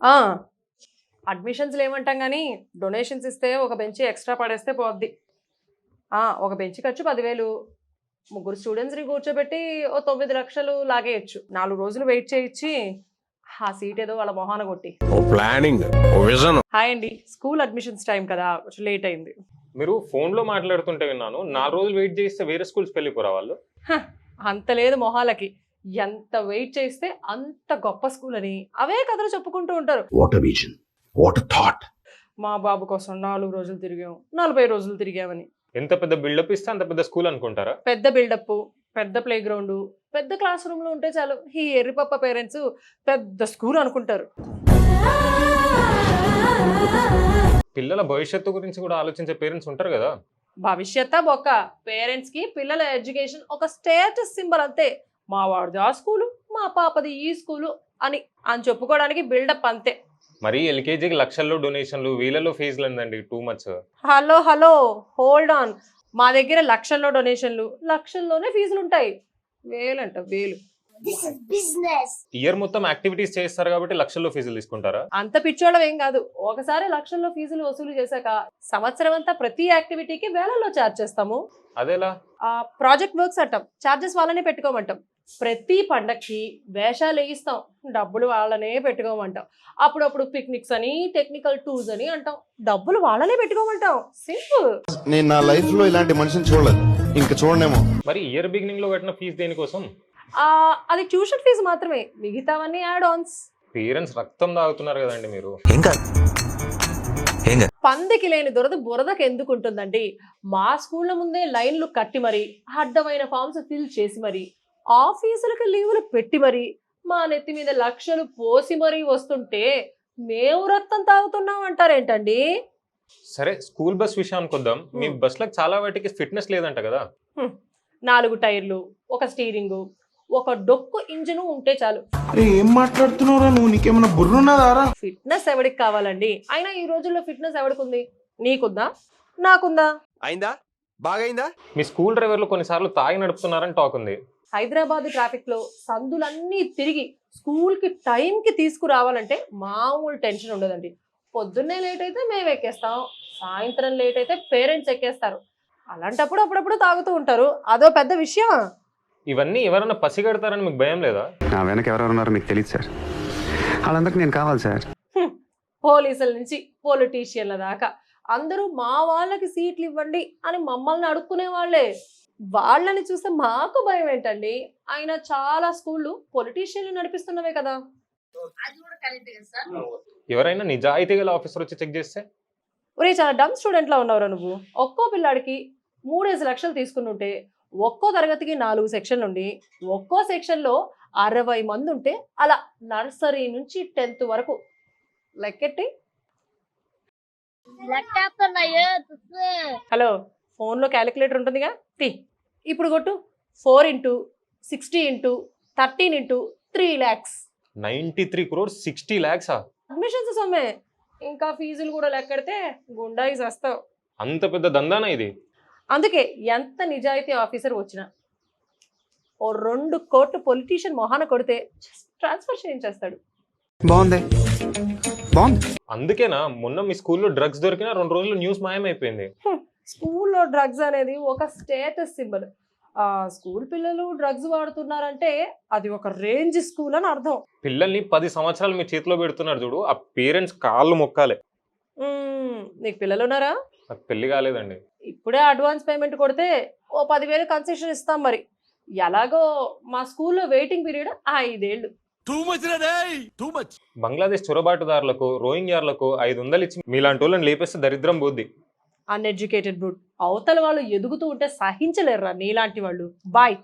ఆ అడ్మిషన్స్ లేమంటాం కానీ డొనేషన్స్ ఇస్తే ఒక బెంచ్ ఎక్స్ట్రా పడేస్తే పోద్ది. ఒక బెంచ్ ఖర్చు 10,000, ముగ్గురు స్టూడెంట్స్ని కూర్చోబెట్టి ఓ 9 లక్షలు లాగేయచ్చు. 4 రోజులు వెయిట్ చేయించి ఆ సీట్ ఏదో వాళ్ళ మొహాన కొట్టి. హాయ్ అండి, స్కూల్ అడ్మిషన్స్ టైం కదా, కొంచెం లేట్ అయింది. మీరు ఫోన్లో మాట్లాడుతుంటే విన్నాను 4 రోజులు వెయిట్ చేస్తే వేరే స్కూల్స్కి వెళ్ళిపోరా వాళ్ళు. అంత లేదు మొహాలకి. ఎంత వెయిట్ చేస్తే అంత గొప్ప స్కూల్ అని అవే కథలు చెప్పుకుంటూ ఉంటారు. మా బాబు కోసం 4 రోజులు తిరిగాం, 40 రోజులు తిరిగామని. ఎంత పెద్ద బిల్డప్ ఇస్తే అంత పెద్ద స్కూల్ అనుకుంటారా? పెద్ద బిల్డప్, పెద్ద ప్లే గ్రౌండ్, పెద్ద క్లాస్ రూమ్లు ఉంటే చాలు ఈ ఎర్రిపప్ప పేరెంట్స్ పెద్ద స్కూల్ అనుకుంటారు. పిల్లల భవిష్యత్తు గురించి కూడా ఆలోచించే పేరెంట్స్ ఉంటారు కదా. భవిష్యత్తా బొక్క, పేరెంట్స్ కి పిల్లల ఎడ్యుకేషన్ ఒక స్టేటస్ సింబల్ అంతే. మా వాడిది ఆ స్కూలు, మా పాపది ఈ స్కూలు అని చెప్పుకోవడానికి బిల్డప్ అంతే. మరి ఎల్కేజీకి లక్షల్లో డొనేషన్లు, వేలలో ఫీజులు అండి, too much. Hello hold on. మా దగ్గర లక్షల్లో డొనేషన్లు, లక్షల్లోనే ఫీజులు ఉంటాయి. వేలంట వేలు. ఇయర్ మొత్తం యాక్టివిటీస్ చేస్తారు కాబట్టి లక్షల్లో ఫీజులు తీసుకుంటారా? అంత పిచ్చోళ్ళం ఏం కాదు. ఒకసారి లక్షల్లో ఫీజులు వసూలు చేశాక సంవత్సరం అంతా ప్రతి యాక్టివిటీకి వేలల్లో ఛార్జ్ చేస్తాము. అదేలా? ప్రాజెక్ట్ వర్క్స్ అంటాం, ఛార్జెస్ వాళ్ళనే పెట్టుకోమంటాం. ప్రతి పండక్కి వేషాలు వేయిస్తాం, డబ్బులు వాళ్ళనే పెట్టుకోమంటాం. అప్పుడప్పుడు పిక్నిక్స్ అని, టెక్నికల్ టూర్స్ అని అంటాం, డబ్బులు వాళ్ళనే పెట్టుకోమంటాం. సింపుల్. నేను నా లైఫ్ లో ఇలాంటి మనిషిని చూడలేదు, ఇంకా చూడనేమో. మరి ఇయర్ బిగినింగ్ లో కట్టిన ఫీజు దేనికోసం? అది ట్యూషన్ ఫీజు మాత్రమే, మిగతావన్నీ యాడ్ ఆన్స్. పేరెంట్స్ రక్తం తాగుతున్నారు కదండి మీరు. పందికి లేని బురదకు ఎందుకు ఉంటుందండి? మా స్కూళ్ళ ముందే లైన్లు కట్టి మరి, అడ్డమైన ఫామ్స్ ఫిల్ చేసి మరి, ఆఫీసులకు లీవులు పెట్టి మరి, మా నెత్తి మీద లక్షలు పోసి మరీ వస్తుంటే మేము రక్తం తాగుతున్నాం అంటారేంటండి? సరే, స్కూల్ బస్ విషయానికి వద్దాం. మీ బస్లకు చాలా వాటికి ఫిట్నెస్ లేదంట కదా. 4 టైర్లు, ఒక స్టీరింగ్, ఒక డొక్కు ఇంజిన్ ఉంటే చాలు. ఏం మాట్లాడుతున్నావురా నువ్వు? నీకేమైనా బుర్రున్నదారా? ఫిట్నెస్ ఎవరికి కావాలండి? అయినా ఈ రోజుల్లో ఫిట్నెస్ ఎవరికి? నీకుందా? నాకుందా? అయిందా? బాగైందా? మీ స్కూల్ డ్రైవర్లు కొన్నిసార్లు తాగి నడుపుతున్నారని టాక్ ఉంది. హైదరాబాద్ ట్రాఫిక్ లో సందులన్నీ తిరిగి స్కూల్ కి టైం కి తీసుకురావాలంటే మామూలు టెన్షన్ ఉండదండి. పొద్దున్నే లేట్ అయితే మేము ఎక్కేస్తాం, సాయంత్రం లేట్ అయితే పేరెంట్స్ ఎక్కేస్తారు. అలాంటప్పుడు అప్పుడప్పుడు తాగుతూ ఉంటారు, అదో పెద్ద విషయం. ఇవన్నీ ఎవరైనా పసిగడతారని మీకు భయం లేదా? నా వెనక ఎవరెవరు ఉన్నారో మీకు తెలియదు సార్, వాళ్ళందరికి నేను కావాలి సార్. పోలీసుల నుంచి పొలిటీషియన్ల దాకా అందరూ మా వాళ్ళకి సీట్లు ఇవ్వండి అని మమ్మల్ని అడుక్కునే వాళ్ళే. వాళ్ళని చూస్తే మాకు భయం ఏంటండి? అయినా చాలా స్కూళ్ళు పొలిటీషియన్లు నడిపిస్తున్నవే కదా. ఎవరైనా నిజాయితీ గల ఆఫీసర్ వచ్చి చెక్ చేస్తే? ఒరే, చాలా డమ్ స్టూడెంట్ లా ఉన్నావురా నువ్వు. ఒక్కో పిల్లాడికి 3-5 లక్షలు తీసుకుని ఉంటే, ఒక్కో తరగతికి 4 సెక్షన్లు ఉండి, ఒక్కో సెక్షన్లో 60 మంది ఉంటే, అలా నర్సరీ నుంచి 10th వరకు లెక్కెట్టి. హలో, ఫోన్లో క్యాలిక్యులేటర్ ఉంటుందిగా, ఇప్పుడు కొట్టు. 4 × 60 × 13 × 3 lakhs. 93 crores 60 lakhs. అడ్మిషన్స్ సొమ్మే, ఇంకా ఫీజులు కూడా లెక్కెడితే గుండాయి చేస్తావు. అంత పెద్ద దందానా ఇది? అందుకే ఎంత నిజాయితీ ఆఫీసర్ వచ్చినా ఓ 2 కోట్లు పొలిటీషియన్ మొహాన కొడితే ట్రాన్స్ఫర్ చేయించేస్తాడు. బాగుంది. అందుకేనా మొన్న మీ స్కూల్లో డ్రగ్స్ దొరికిన 2 రోజులు న్యూస్ మాయమైపోయింది. స్కూల్లో డ్రగ్స్ అనేది ఒక స్టేటస్ సింబల్. స్కూల్ పిల్లలు డ్రగ్స్ వాడుతున్నారంటే అది ఒక రేంజ్ స్కూల్ అని అర్థం. పిల్లల్ని 10 సంవత్సరాలు మీ చేతిలో పెడుతున్నారు చూడు, ఆ పేరెంట్స్ కాళ్ళు మొక్కాలే. నీకు పిల్లలు ఉన్నారా? నాకు పెళ్లి కాలేదండి. ఇప్పుడే అడ్వాన్స్ పేమెంట్ కొడితే ఓ 10,000 కన్సెషన్ ఇస్తాం. మరి ఎలాగో మా స్కూల్లో వెయిటింగ్ పీరియడ్ 5 ఏళ్ళు. బంగ్లాదేశ్ చొరబాటుదారులకు, రోహింగ్యార్లకు 500 ఇచ్చి మీలాంటి వాళ్ళని లేపేస్తే దరిద్రం పోద్ది. Uneducated brute. అవతల వాళ్ళు ఎదుగుతూ ఉంటే సహించలేరురా నీలాంటి వాళ్ళు. బాయ్.